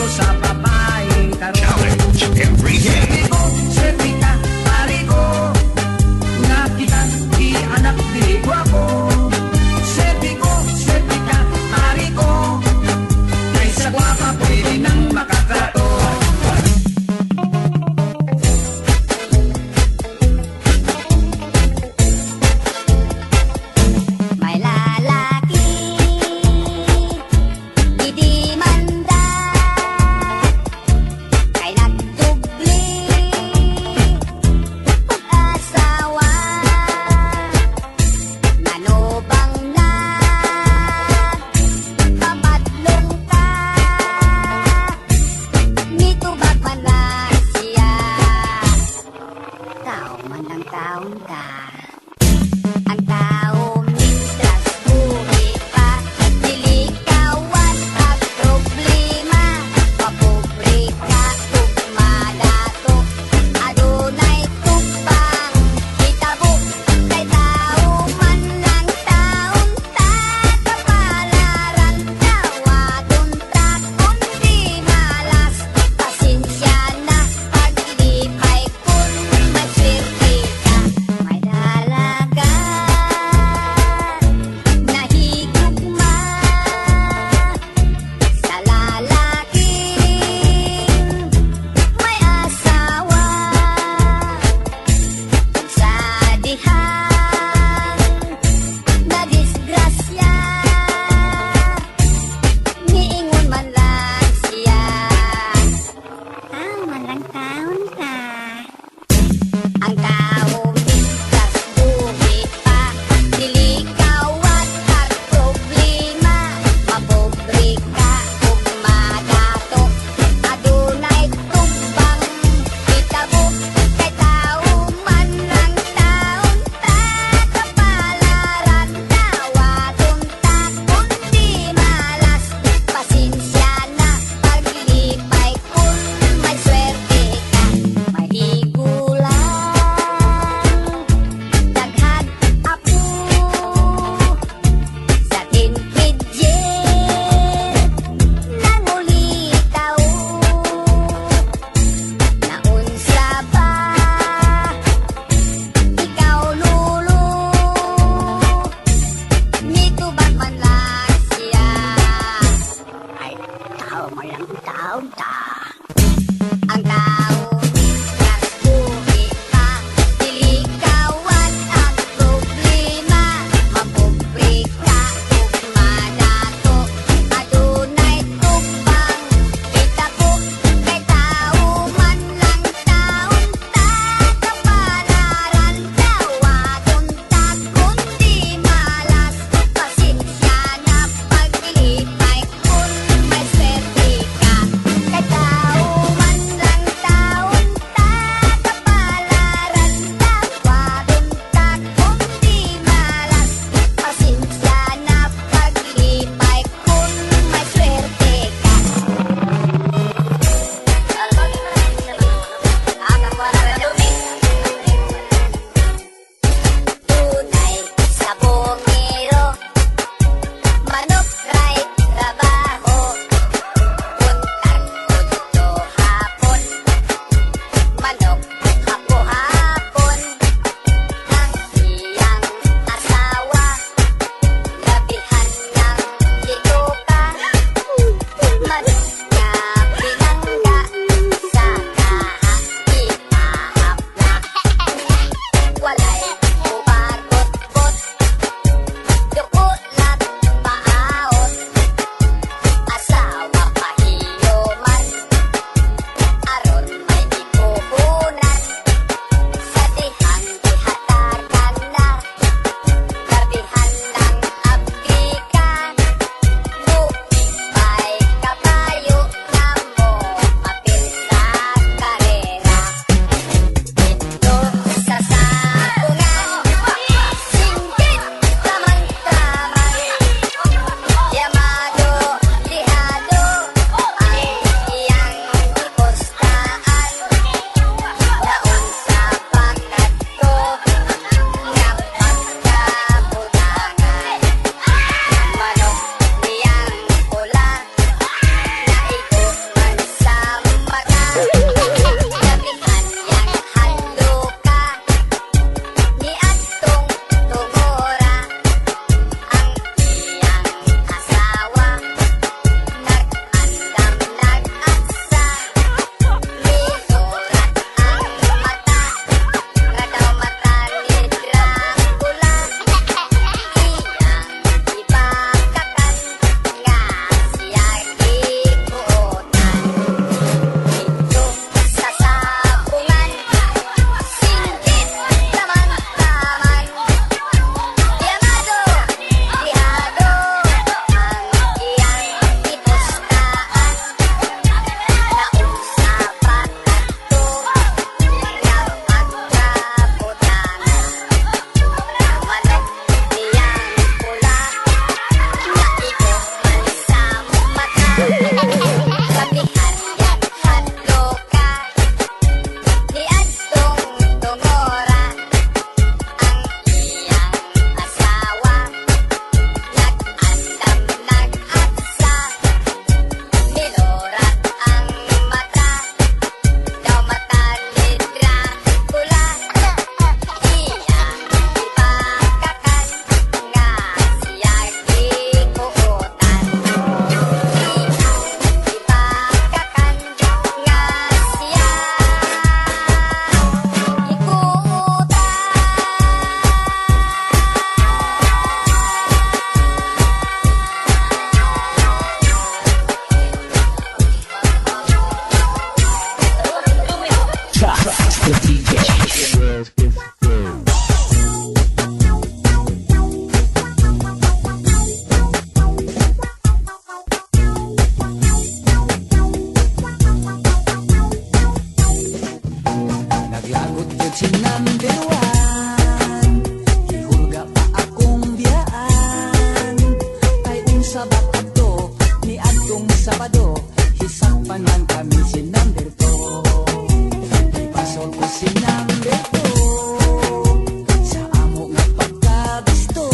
dito sa babae karon. Challenge every day. Serbi ka, pare ko, nga kita di anak dili ko ako. Serbi ka, pare ko, kaysa gwapa pwede nang makatrato. May lalaki, di manda, kay nagtubli, pag-asawa, nanubang na, pamadlong ka, mitubag man lang siya, tao man ang taon ka. Ang tao mientras buhi pa, dilikawan at problema, mapobre ka ug madato, adunay tubang hitabo, kay tao man lang taon ta, kapalaran tawadon ta, kundi malas, pasensya na, paglipay kun maswerte ka. May dalaga nahigugma sa lalaking may asawa, sa dihang na disgrasya, niingon man lang siya, man lang taon ka. Ang tao mientras buhi pa, dilikawan at problema, mapobre ka ug madato, adunay tumbang hitabo, kay tao man lang taon ta, kapalaran tawadon ta, kundi malas, pasensya na, paglipay kun may swerte ka. Mahigulang daghan apo sa tinpidyen, nangulitaw, naunsa ba ikaw lulo, mitubag man lang siya, ay tao man lang taon ta. Ang tao mientras buhi pa, dilikawan at problema, mapobre ka ug madato, adunay tumbang hitabo, kay tao man lang taon ta, kapalaran tawadon ta, kundi malas, pasensya na, paglipay kun may swerte ka. Kay tao man lang taon ta, kapalaran tawadon ta, kundi malas, pasensya na, paglipay kun may swerte ka. Tunay sa bungiro, manok ray trabaho, untang udto hapon, manok hapo-hapon, ang iyang asawa, gabihan ng gituka, manok nga pinangga, sa kaha iahap na, walay ubagot-got, dukulat paaot, asawa pahiyoman, aron may ipuhunan, sa dihang ihatagan na, gabihan ng aplikan, lupit pa'y kabayo, Sabado, hisapanan kami si number 2. Ipasol ko si number 2 sa amo nga pagkagusto.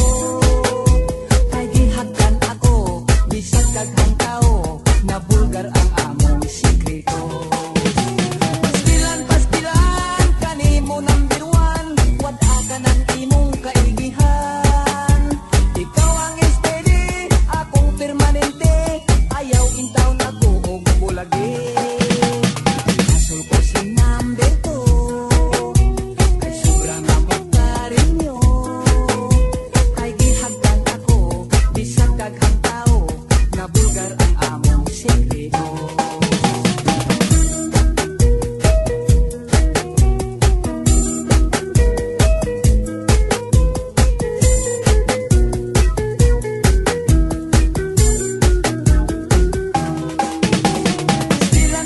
Kay gihagkan ako, bisag daghang tao, na bulgar ang among sikreto. Pastilan, kanimo number 1, wad-a ka ng imong kaigihan. Ikaw ang steady, akong permanente, ayaw intaw na ko og bulagi. Ipasol ko si number 2, kay sobra nga magkarinyo. Kay gihagkan ako, bisag daghang tao, na bulgar ang among sikreto.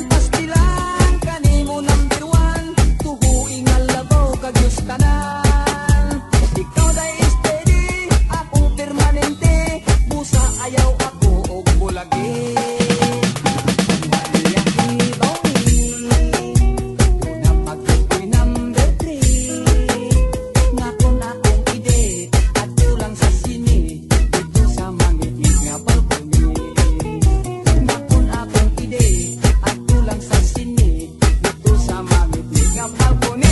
Pastilan, kanimo number 1, tuhuing nga labaw kag gustanan. Ikaw day steady, akong permanente, busa ayaw ako og bulagi. Waliyahibaw ni, una pagkukoy number 3, nga kung akong ide, ato lang sa sini, dito sa mangit-ngit nga balkoni. Nga kung akong ide, ato lang sa sini, dito sa mangit-ngit nga balkoni.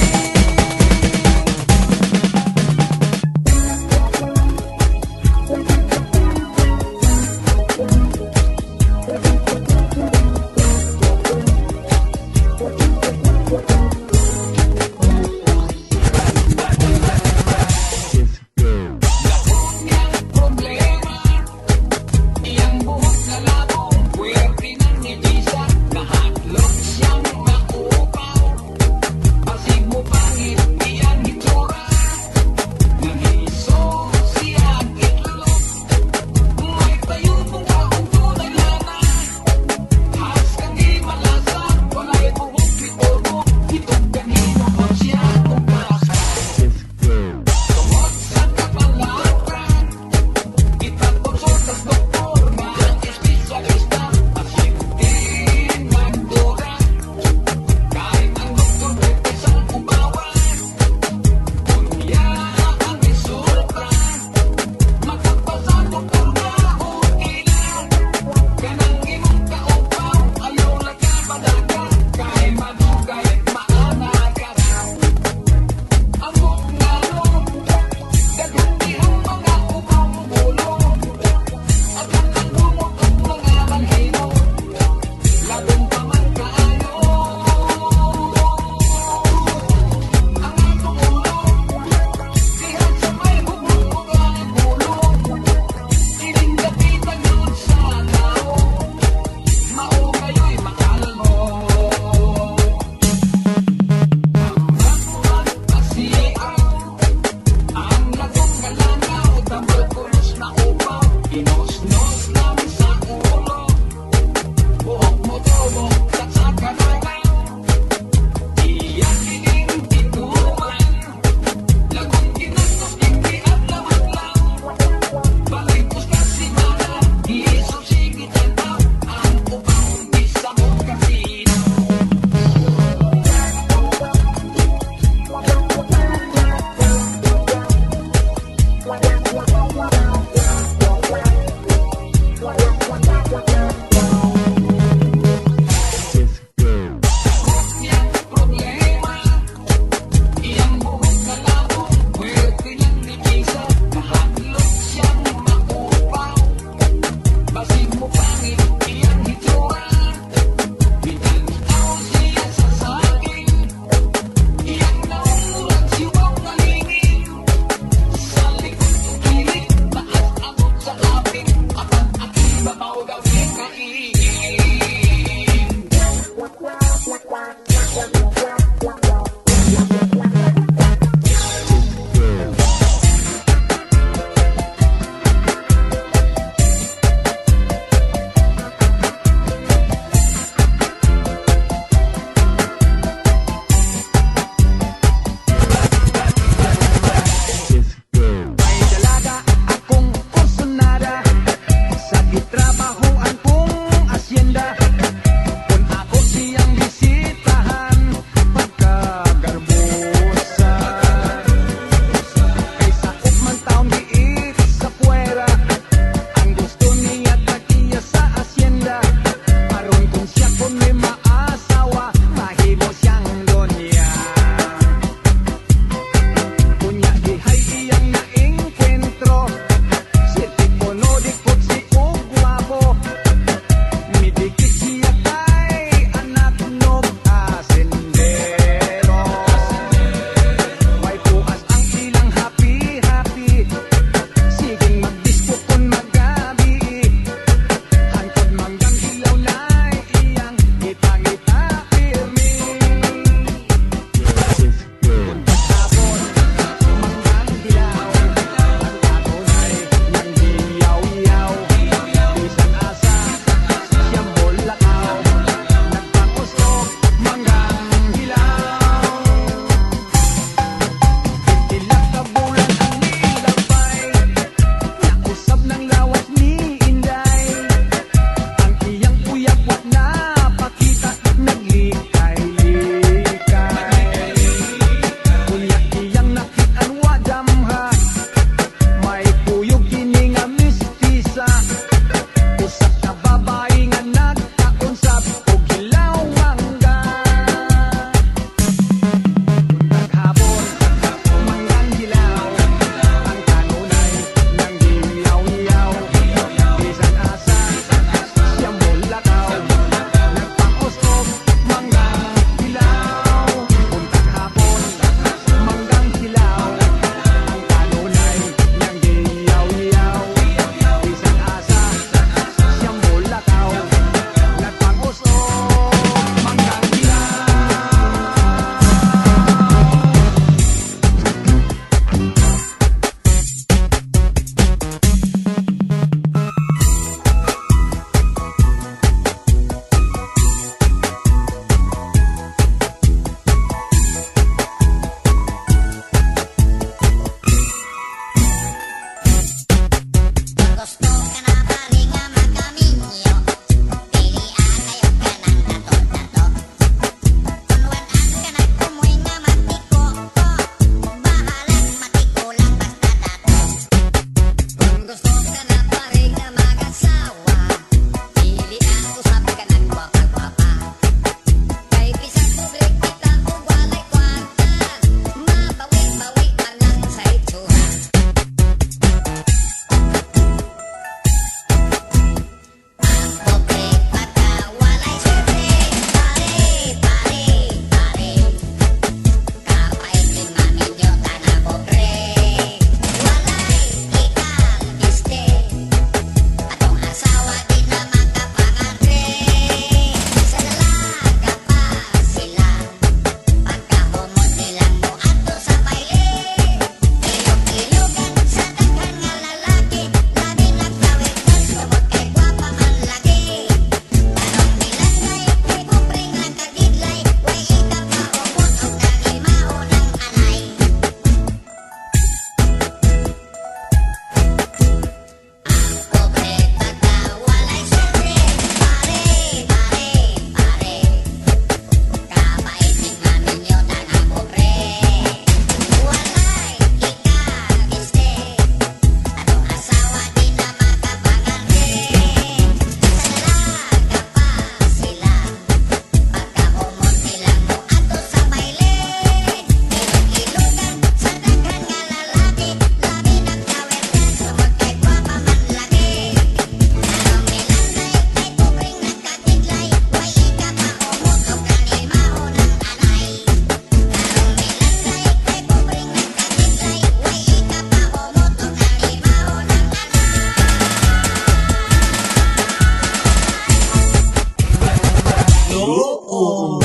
Oo.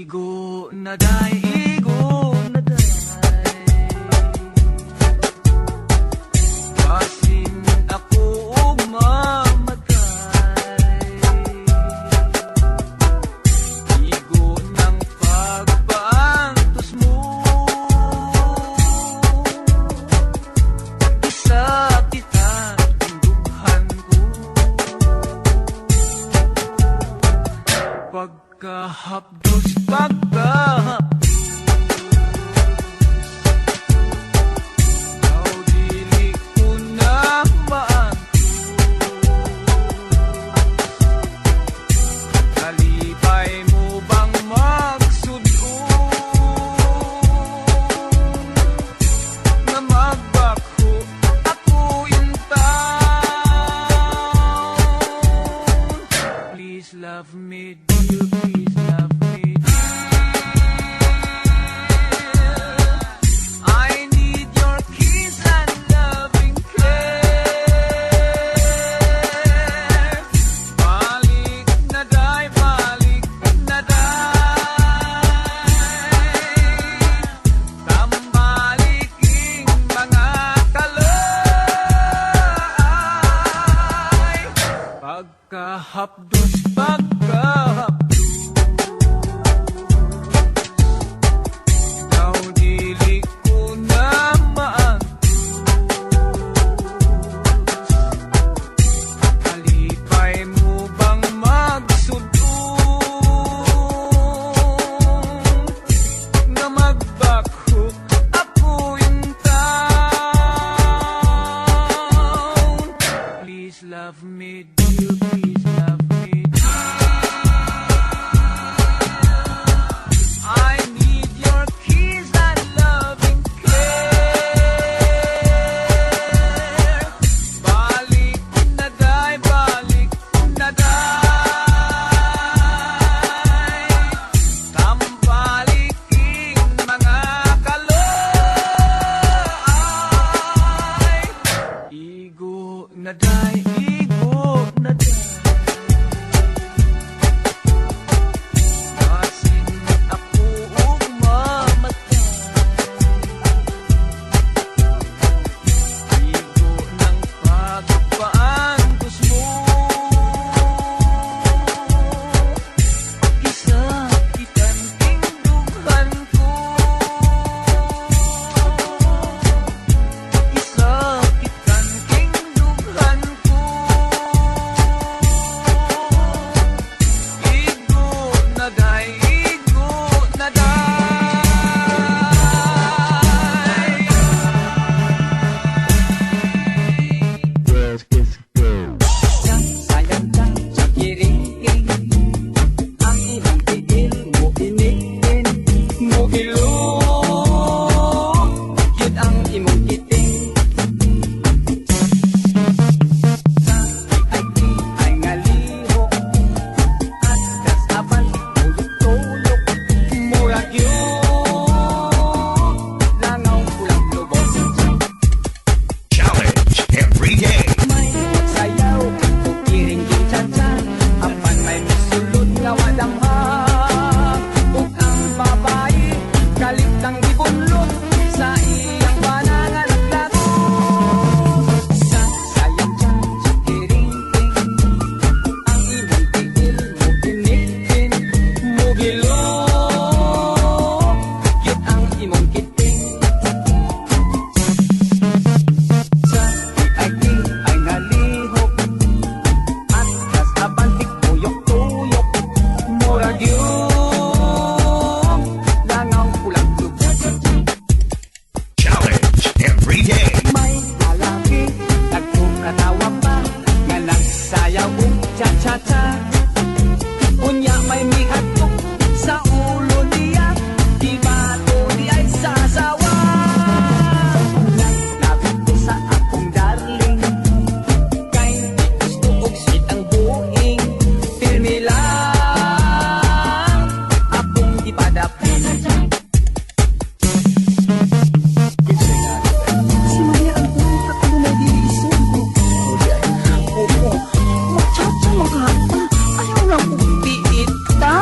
Igo na day, igo na day. Basin ako mamatay. Igo ng pagpaantos mo. Isa kita tinduhan ko. Pagkahapdos, pagkahapdos, daw dili ko na maantos. Kalipay mo bang magsudon na magbakho ako yung taon? Please love me, dear, please love me, dear. I need your kiss and loving care. Balik na day, balik na day. Tambaliking mga kalay. Pagkahapdos, pagkahapdos, daw dili ko na maantos. Kalipay mo bang magsudon na magbakho ako yung taon? Please love me, dear, please love me, dear. I need your kiss and loving care. Balik na day, balik na day. Tambaliking mga kalay. Igo na day, igo na day. Basin ako mamatay. Igo ng pagpaantos mo. Gisakitan tinduhan ko. Gisakitan tinduhan ko. Igo na day, igo na day. Sayang ka sa kiring-king, ang ibang tiil mo inigin, mo gilo, yun ang imong kiting. Sa iagi ay ngaliho, at kasaban tulog-tulog, murag yun, langaw pulang lubos. Challenge every day. May magsayaw, o kiring-king cha-cha, apan may misulod nga wadamha. Ug ang babae, kaliptang gibunlot, sa iyang panangan naglaro. Sa sayang cha, sa kiring-king, ang imong tiil mo kinigin, mo gilo, yun ang imong kiting. Sa iagi ay ngalihok, at kasabantik tuyok-tuyok, murag yun, langaw pulang lubos. Challenge every day. May lalaki, nagkukatawa pa, nga nagsayaw og cha-cha-cha. Unya may mihatok sa ulo niya, di ba to di ay sasawa? Naglapit ko sa akong darling, kay di gusto og sweet ang buing. Pirmi lang, akong ipadapin. Si Maria ang punta ko na diisog. Opo, magtsatsa mga. Ayaw lang kong piit ta.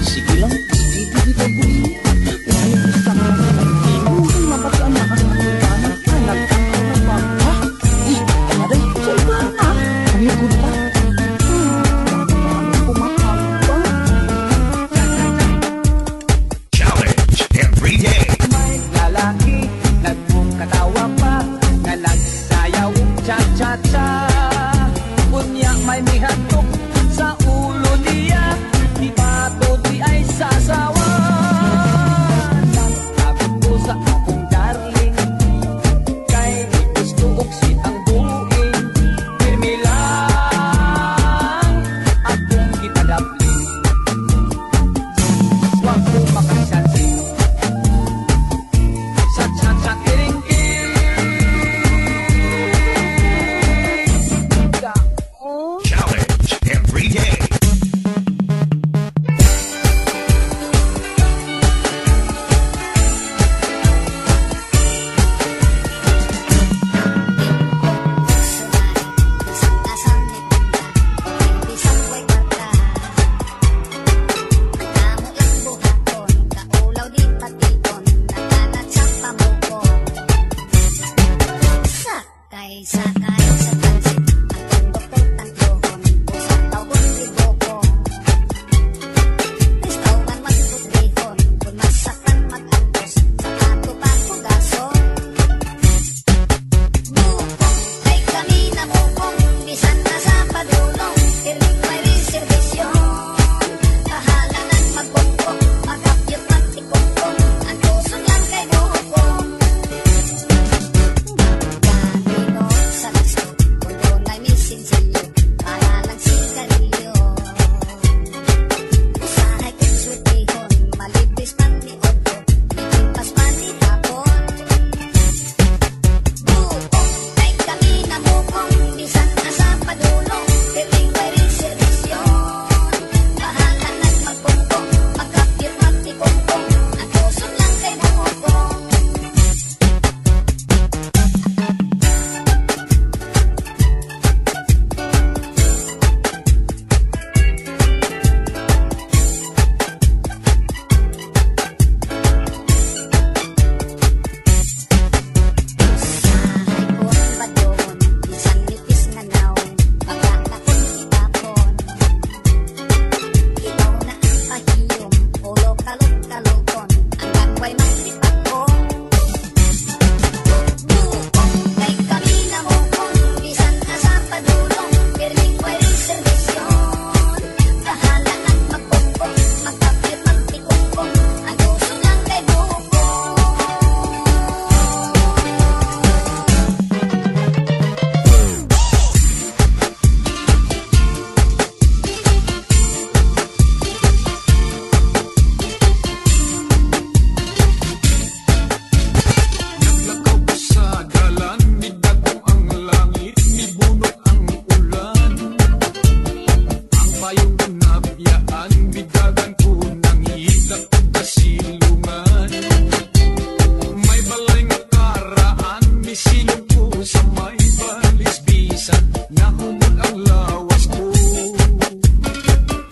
Sige lang, sige. silungan. May balay nga karaan, misilong ko sa may balisbisan. Nahumol ang lawas ko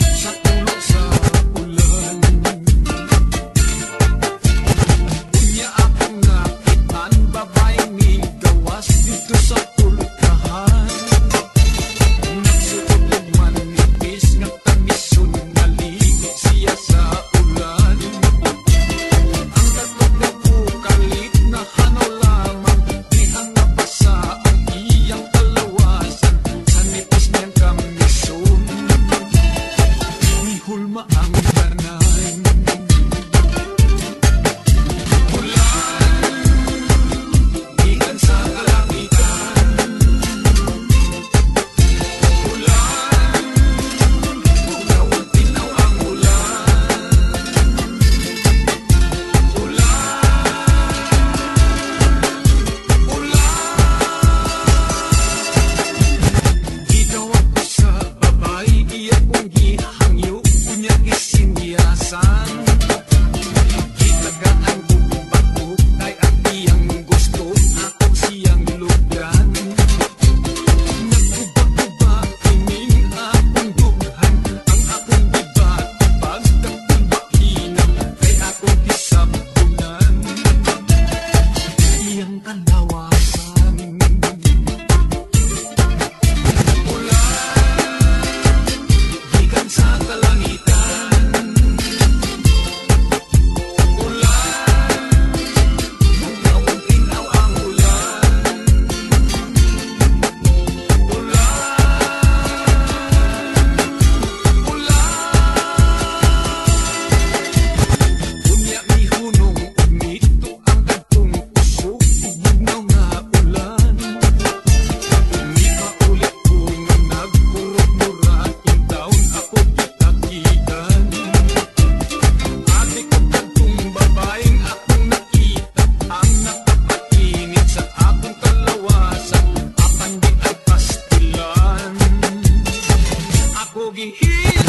sa tulog sa ulan. Unya akong nakitaan, babaeng may gawas dito sa pulkahan. Nagsuot og manipis nga tamisun, naligo siya sa ulan. Ang tatlog na pukalit na hanaw lamang, dihang nabasa ang iyang kalawasan sa nipis niyang kamisun. Mihulma ang tanan. Ulan, gikan sa kalangitan. Ulan, ugawang tinaw ang ulan. Gitawag ko sa babay, iya kong gihangyo, kunya gisinyasan. Gitagaan ko bakok, ay ang iyang gusto, ako siyang lugdan. Nagkuba-kuba, kining akong dughan, ang akong bibat, pagkakul-bakinam, kay akong gisabunan. Iyang kalawasan. Ulan, gikan sa kalangitan. Ulan, ugawang tinaw ang ulan. Unya mihunong umito ang kadtong usok, bugnaw nga ulan. Di paulit ko nga nagkurot-mura, intaon ako gitakitan. Ate ko kadtong babaeng akong nakita, ang nakapainit sa akong kalawasan, apan di ay pastilan. Ako gihila